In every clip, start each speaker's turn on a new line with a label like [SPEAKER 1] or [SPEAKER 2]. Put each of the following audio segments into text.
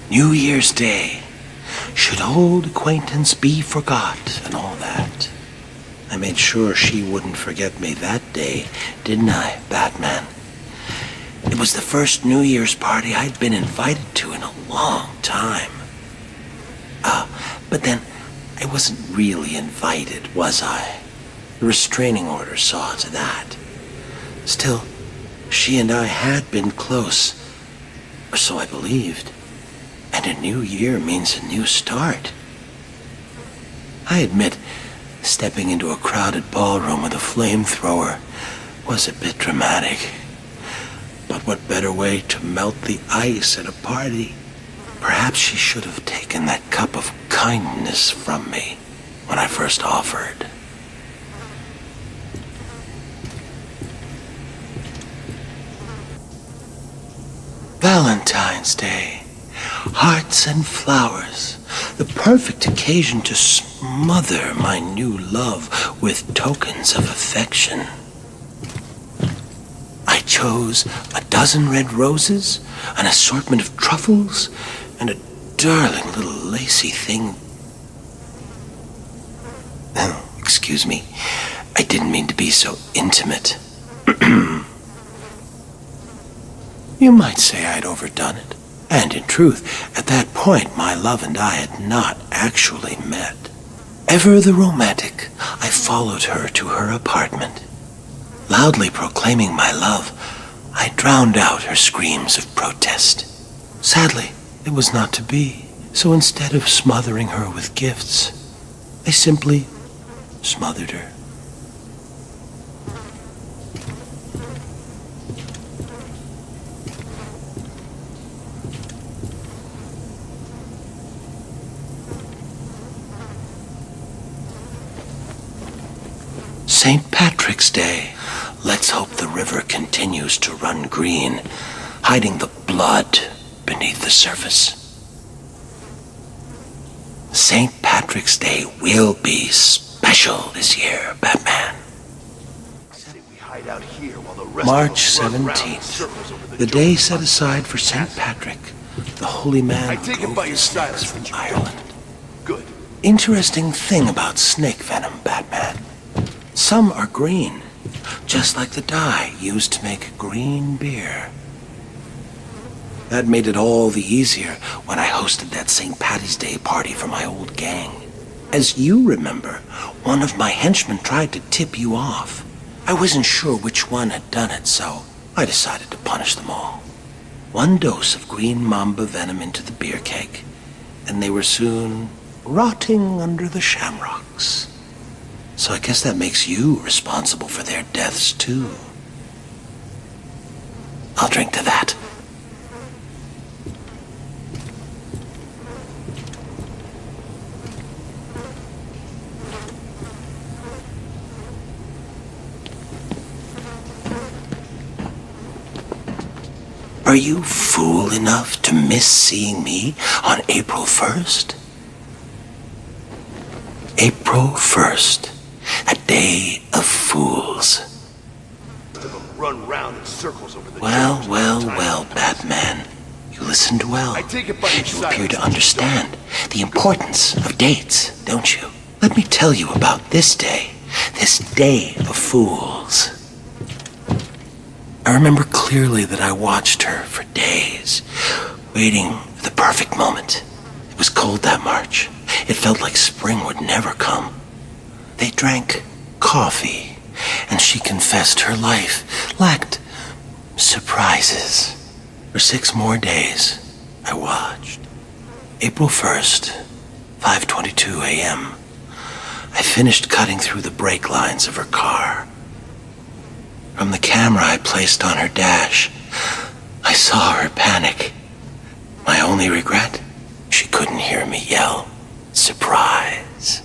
[SPEAKER 1] New Year's Day. Should old acquaintance be forgot and all that. I made sure she wouldn't forget me that day, didn't I, Batman? It was the first New Year's party I'd been invited to in a long time. But then I wasn't really invited, was I? The restraining order saw to that. Still, she and I had been close, or so I believed. And a new year means a new start. I admit, stepping into a crowded ballroom with a flamethrower was a bit dramatic. But what better way to melt the ice at a party? Perhaps she should have taken that cup of kindness from me when I first offered. Valentine's Day. Hearts and flowers. The perfect occasion to smother my new love with tokens of affection. I chose a dozen red roses, an assortment of truffles, and a darling little lacy thing. Oh, excuse me. I didn't mean to be so intimate. You might say I'd overdone it. And in truth, at that point, my love and I had not actually met. Ever the romantic, I followed her to her apartment. Loudly proclaiming my love, I drowned out her screams of protest. Sadly, it was not to be, so instead of smothering her with gifts, I simply smothered her. St. Patrick's Day. Let's hope the river continues to run green, hiding the blood beneath the surface. St. Patrick's Day will be special this year, Batman. March 17th, the day set aside for St. Patrick, the holy man who drove the snakes from Ireland.
[SPEAKER 2] Good.
[SPEAKER 1] Interesting thing about snake venom, Batman. Some are green, just like the dye used to make green beer. That made it all the easier when I hosted that St. Patty's Day party for my old gang. As you remember, one of my henchmen tried to tip you off. I wasn't sure which one had done it, so I decided to punish them all. One dose of green mamba venom into the beer keg, and they were soon rotting under the shamrocks. So I guess that makes you responsible for their deaths, too. I'll drink to that. Are you fool enough to miss seeing me on April 1st? April 1st. A day of fools.
[SPEAKER 2] Run round in circles over the
[SPEAKER 1] Well, Batman. You listened well.
[SPEAKER 2] I take it by your
[SPEAKER 1] You appear to understand the importance of dates, don't you? Let me tell you about this day of fools. I remember clearly that I watched her for days, waiting for the perfect moment. It was cold that March. It felt like spring would never come. They drank coffee, and she confessed her life lacked surprises. For 6 more days, I watched. April 1st, 5:22 a.m. I finished cutting through the brake lines of her car. From the camera I placed on her dash, I saw her panic. My only regret? She couldn't hear me yell, "Surprise!"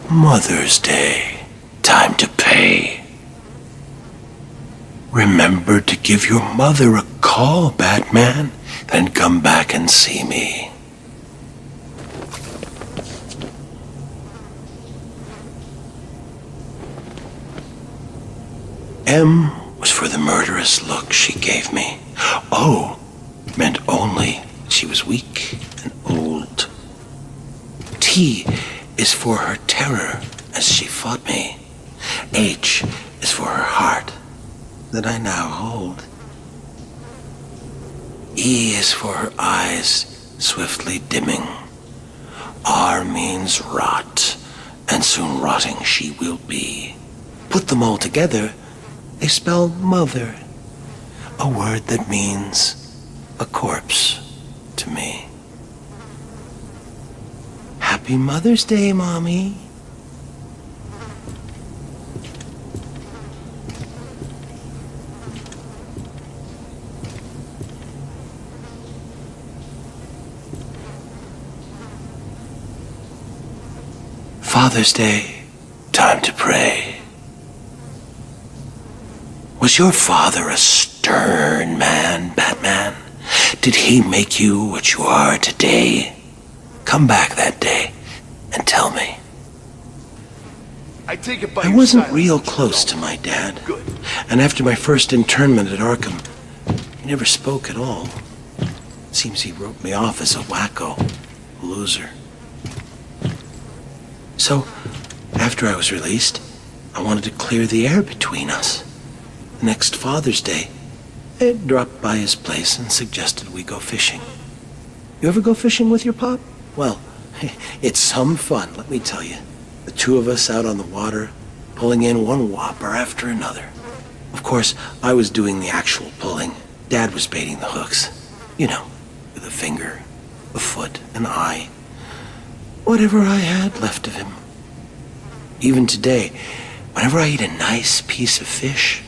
[SPEAKER 1] Mother's Day. Time to pay. Remember to give your mother a call, Batman, then come back and see me. M was for the murderous look she gave me. O meant only she was weak and old. T is for her terror as she fought me. H is for her heart that I now hold. E is for her eyes swiftly dimming. R means rot, and soon rotting she will be. Put them all together, they spell mother, a word that means a corpse to me. Happy Mother's Day, Mommy. Father's Day, time to pray. Was your father a stern man, Batman? Did he make you what you are today? Come back that day and tell me.
[SPEAKER 2] I take it by
[SPEAKER 1] I wasn't real close to my dad.
[SPEAKER 2] Good.
[SPEAKER 1] And after my first internment at Arkham, he never spoke at all. Seems he wrote me off as a wacko, a loser. So, after I was released, I wanted to clear the air between us. Next Father's Day, I dropped by his place and suggested we go fishing. You ever go fishing with your pop? Well, it's some fun, let me tell you. The two of us out on the water, pulling in one whopper after another. Of course, I was doing the actual pulling. Dad was baiting the hooks. You know, with a finger, a foot, an eye. Whatever I had left of him. Even today, whenever I eat a nice piece of fish,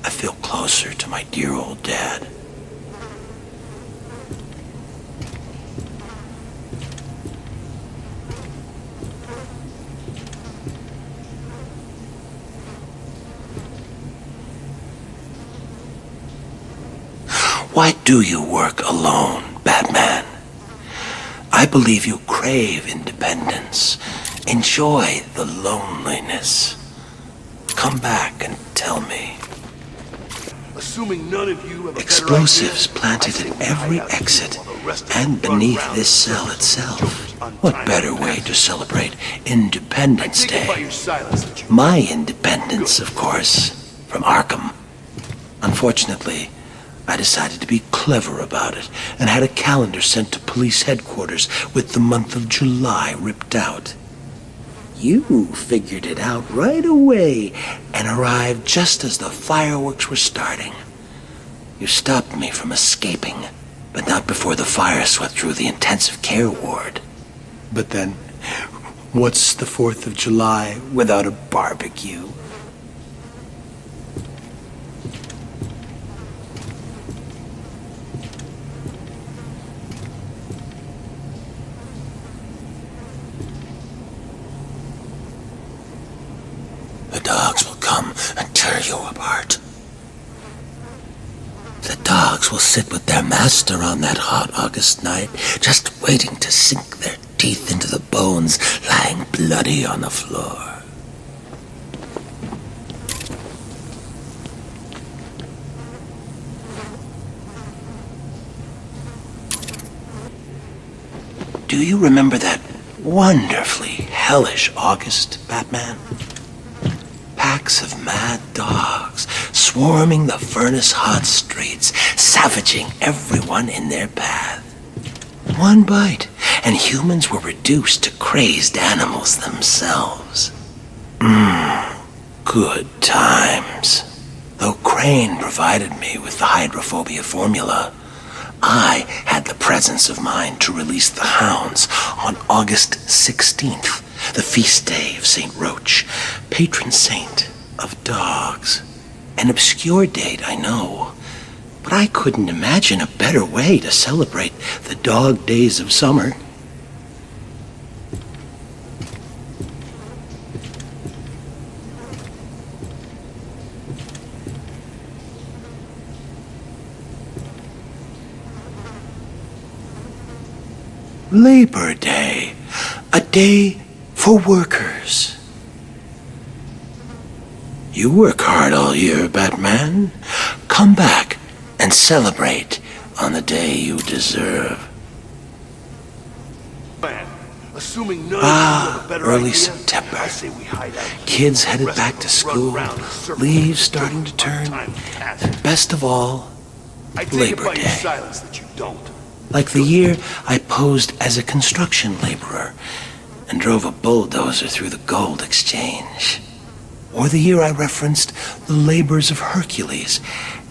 [SPEAKER 1] I feel closer to my dear old dad. Why do you work alone, Batman? I believe you crave independence. Enjoy the loneliness. Come back and tell me.
[SPEAKER 2] Assuming none of you have a
[SPEAKER 1] Explosives
[SPEAKER 2] better idea,
[SPEAKER 1] planted
[SPEAKER 2] I say
[SPEAKER 1] at
[SPEAKER 2] we
[SPEAKER 1] every
[SPEAKER 2] hide out
[SPEAKER 1] exit
[SPEAKER 2] here while the rest of
[SPEAKER 1] and
[SPEAKER 2] them run
[SPEAKER 1] beneath
[SPEAKER 2] around
[SPEAKER 1] this
[SPEAKER 2] in
[SPEAKER 1] cell
[SPEAKER 2] circles.
[SPEAKER 1] itself.
[SPEAKER 2] Joker's
[SPEAKER 1] What
[SPEAKER 2] untimely
[SPEAKER 1] better way
[SPEAKER 2] death.
[SPEAKER 1] to celebrate
[SPEAKER 2] I
[SPEAKER 1] Independence
[SPEAKER 2] take it by
[SPEAKER 1] Day?
[SPEAKER 2] your silence that you
[SPEAKER 1] My independence, of course, from Arkham. Unfortunately, I decided to be clever about it and had a calendar sent to police headquarters with the month of July ripped out. You figured it out right away and arrived just as the fireworks were starting. You stopped me from escaping, but not before the fire swept through the intensive care ward. But then, what's the 4th of July without a barbecue? The dogs will come and tear you apart. The dogs will sit with their master on that hot August night, just waiting to sink their teeth into the bones lying bloody on the floor. Do you remember that wonderfully hellish August, Batman? Packs of mad dogs swarming the furnace-hot streets, savaging everyone in their path. One bite, and humans were reduced to crazed animals themselves. Good times. Though Crane provided me with the hydrophobia formula, I had the presence of mind to release the hounds on August 16th, the feast day of St. Roch, patron saint of dogs. An obscure date, I know, but I couldn't imagine a better way to celebrate the dog days of summer. Labor Day, a day for workers. You work hard all year, Batman. Come back and celebrate on the day you deserve.
[SPEAKER 2] Man, assuming none of you have a better
[SPEAKER 1] Early
[SPEAKER 2] idea,
[SPEAKER 1] September.
[SPEAKER 2] I say we hide out.
[SPEAKER 1] Kids headed
[SPEAKER 2] Rest
[SPEAKER 1] back
[SPEAKER 2] of
[SPEAKER 1] to
[SPEAKER 2] us run
[SPEAKER 1] school,
[SPEAKER 2] around in circles
[SPEAKER 1] leaves
[SPEAKER 2] until
[SPEAKER 1] starting to turn,
[SPEAKER 2] time passes.
[SPEAKER 1] and best of all,
[SPEAKER 2] I take
[SPEAKER 1] Labor
[SPEAKER 2] it by your
[SPEAKER 1] Day.
[SPEAKER 2] silence that you don't.
[SPEAKER 1] Like the year I posed as a construction laborer and drove a bulldozer through the gold exchange. Or the year I referenced the labors of Hercules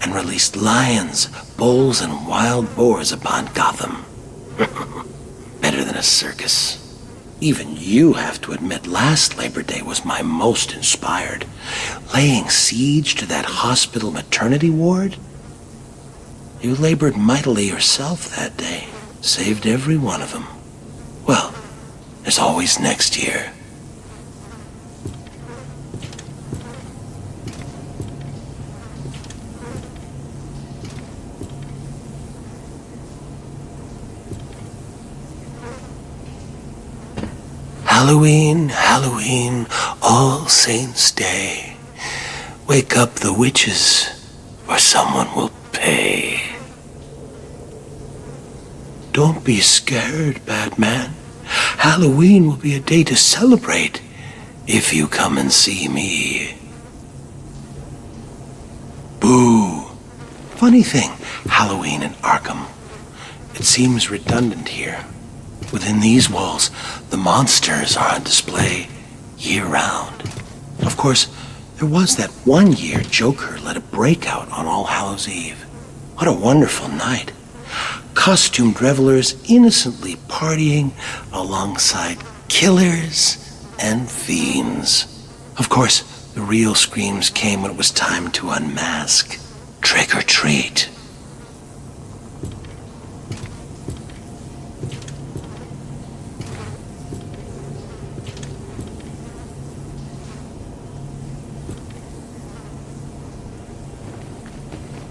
[SPEAKER 1] and released lions, bulls, and wild boars upon Gotham. Better than a circus. Even you have to admit last Labor Day was my most inspired. Laying siege to that hospital maternity ward? You labored mightily yourself that day. Saved every one of them. Well, there's always next year. Halloween, Halloween, All Saints' Day. Wake up the witches, or someone will pay. Don't be scared, Batman. Halloween will be a day to celebrate if you come and see me. Boo. Funny thing, Halloween in Arkham. It seems redundant here. Within these walls, the monsters are on display year-round. Of course, there was that one year Joker led a breakout on All Hallows' Eve. What a wonderful night. Costumed revelers innocently partying alongside killers and fiends. Of course, the real screams came when it was time to unmask. Trick or treat.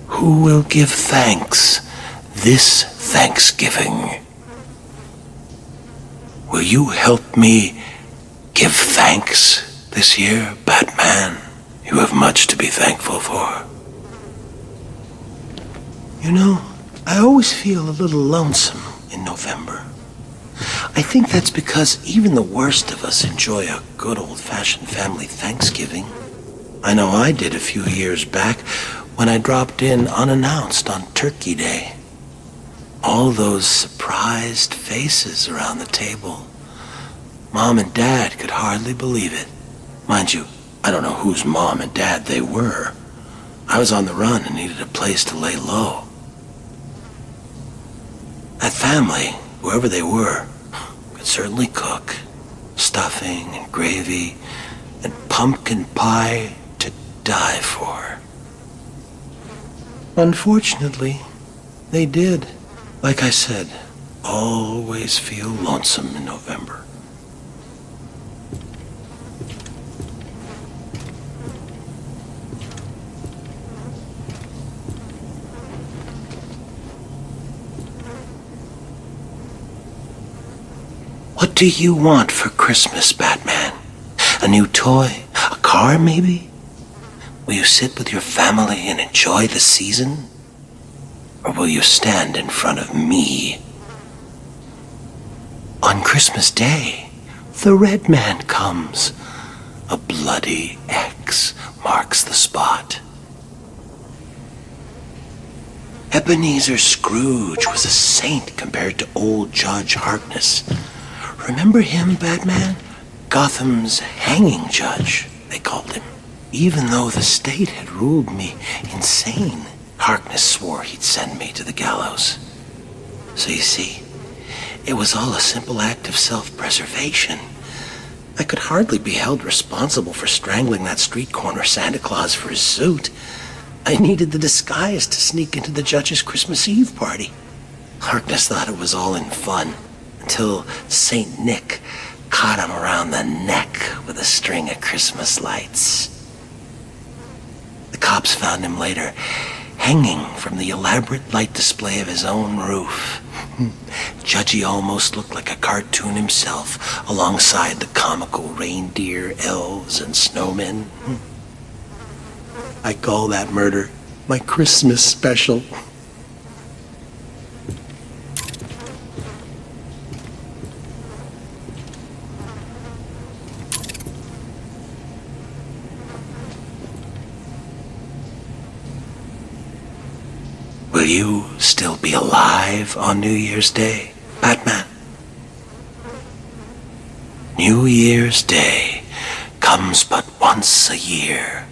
[SPEAKER 1] Who will give thanks this Thanksgiving? Will you help me give thanks this year, Batman? You have much to be thankful for. You know, I always feel a little lonesome in November. I think that's because even the worst of us enjoy a good old-fashioned family Thanksgiving. I know I did a few years back when I dropped in unannounced on Turkey Day. All those surprised faces around the table. Mom and Dad could hardly believe it. Mind you, I don't know whose mom and dad they were. I was on the run and needed a place to lay low. That family, whoever they were, could certainly cook. Stuffing and gravy and pumpkin pie to die for. Unfortunately, they did. Like I said, always feel lonesome in November. What do you want for Christmas, Batman? A new toy? A car, maybe? Will you sit with your family and enjoy the season? Or will you stand in front of me? On Christmas Day, the Red Man comes. A bloody X marks the spot. Ebenezer Scrooge was a saint compared to old Judge Harkness. Remember him, Batman? Gotham's hanging judge, they called him. Even though the state had ruled me insane, Harkness swore he'd send me to the gallows. So you see, it was all a simple act of self-preservation. I could hardly be held responsible for strangling that street corner Santa Claus for his suit. I needed the disguise to sneak into the judge's Christmas Eve party. Harkness thought it was all in fun, until Saint Nick caught him around the neck with a string of Christmas lights. The cops found him later, hanging from the elaborate light display of his own roof. Judgy almost looked like a cartoon himself, alongside the comical reindeer, elves, and snowmen. I call that murder my Christmas special. Will you still be alive on New Year's Day, Batman? New Year's Day comes but once a year.